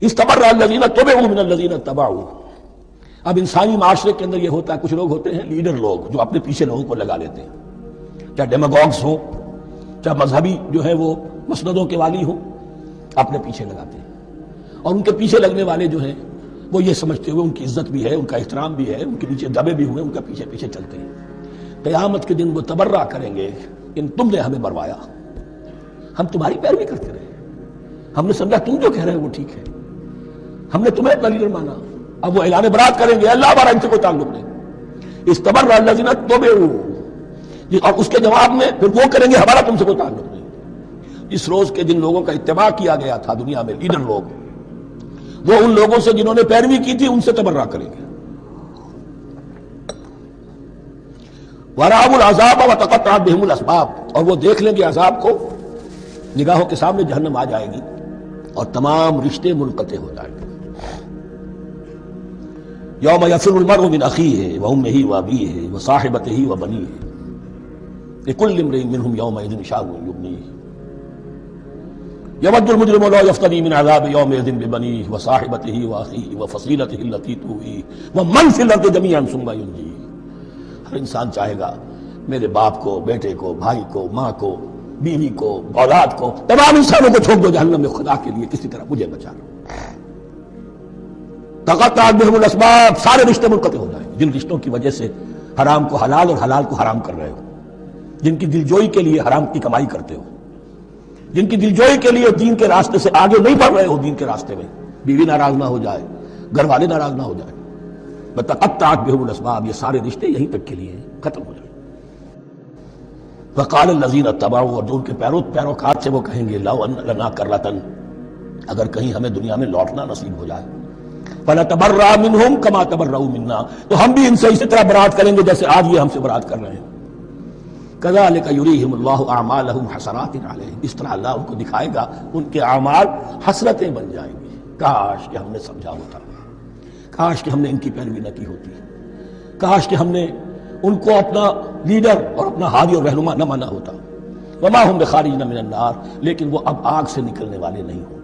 استبرأ الذین اتبعوا من الذین اتبعوا۔ اب انسانی معاشرے کے اندر یہ ہوتا ہے، کچھ لوگ ہوتے ہیں لیڈر لوگ جو اپنے پیچھے لوگوں کو لگا لیتے ہیں، چاہے ڈیماگوگس ہوں، چاہے مذہبی جو ہے وہ مسندوں کے والی ہوں، اپنے پیچھے لگاتے ہیں، اور ان کے پیچھے لگنے والے جو ہیں وہ یہ سمجھتے ہوئے ان کی عزت بھی ہے، ان کا احترام بھی ہے، ان کے نیچے دبے بھی ہوئے ان کا پیچھے پیچھے چلتے ہیں۔ قیامت کے دن وہ تبرہ کریں گے، ان تم نے ہمیں مروایا، ہم تمہاری پیروی کرتے رہے، ہم نے سمجھا تم جو کہہ رہے ہو وہ ٹھیک ہے، ہم نے تمہیں اپنا لیڈر مانا۔ اب وہ اعلان برات کریں گے، اللہ ہمارا ان سے کوئی تعلق نہیں، استبرأ الذین اتبعوا، اور اس کے جواب میں پھر وہ کریں گے ہمارا تم سے کوئی تعلق نہیں۔ اس روز کے جن لوگوں کا اتباع کیا گیا تھا دنیا میں، لیڈر لوگ، وہ ان لوگوں سے جنہوں نے پیروی کی تھی ان سے تبرہ کریں گے۔ وَرَأَوُا الْعَذَابَ وَتَقَطَّعَتْ بِهِمُ الْأَسْبَابُ، اور وہ دیکھ لیں گے عذاب کو، نگاہوں کے سامنے جہنم آ جائے گی اور تمام رشتے منقطع ہو جائیں گے۔ یوم یفر المرء من اخیہ وامہ وابیہ وصاحبتہ وبنیہ لکل امرئ منہم یومئذ شأن یغنیہ یود المجرم لو یفتدی من عذاب یومئذ ببنیہ وصاحبتہ واخیہ وفصیلتہ التی تؤویہ ومن فی الارض جمیعا ثم ینجیہ۔ ہر انسان چاہے گا میرے باپ کو، بیٹے کو، بھائی کو، ماں کو، بیوی کو، اولاد کو، تمام انسانوں کو چھوڑ دو جہنم میں، خدا کے لیے کسی طرح مجھے بچا لو۔ تقطعت بہم الاسباب، سارے رشتے منقطع ہو جائیں، جن رشتوں کی وجہ سے حرام کو حلال اور حلال کو حرام کر رہے ہو، جن کی دلجوئی کے لیے حرام کی کمائی کرتے ہو، جن کی دلجوئی کے لیے دین کے راستے سے آگے نہیں بڑھ رہے ہو، دین کے راستے میں بیوی ناراض نہ ہو جائے، گھر والے ناراض نہ ہو جائے، تقطعت بہم الاسباب، یہ سارے رشتے یہیں تک کے لیے ختم ہو جائیں۔ وقال الذین اتبعوا، اور جو ان کے پیروکار سے وہ کہیں گے، لو ان لنا کرۃ، اگر کہیں ہمیں دنیا میں لوٹنا نصیب ہو جائے، فنتبرأ منہم کما تبرؤوا منا، تو ہم بھی ان سے اسی طرح برات کریں گے جیسے آج یہ ہم سے برات کر رہے ہیں۔ کذالک یریہم اللہ اعمالہم حسرات علیہم، اس طرح اللہ ان کو دکھائے گا ان کے اعمال حسرتیں بن جائیں گے، کاش کہ ہم نے سمجھا ہوتا، کاش کہ ہم نے ان کی پیروی نہ کی ہوتی، کاش کہ ہم نے ان کو اپنا لیڈر اور اپنا ہادی اور رہنما نہ مانا ہوتا۔ وما ہم بخارجین من النار، لیکن وہ اب آگ سے نکلنے والے نہیں ہوں۔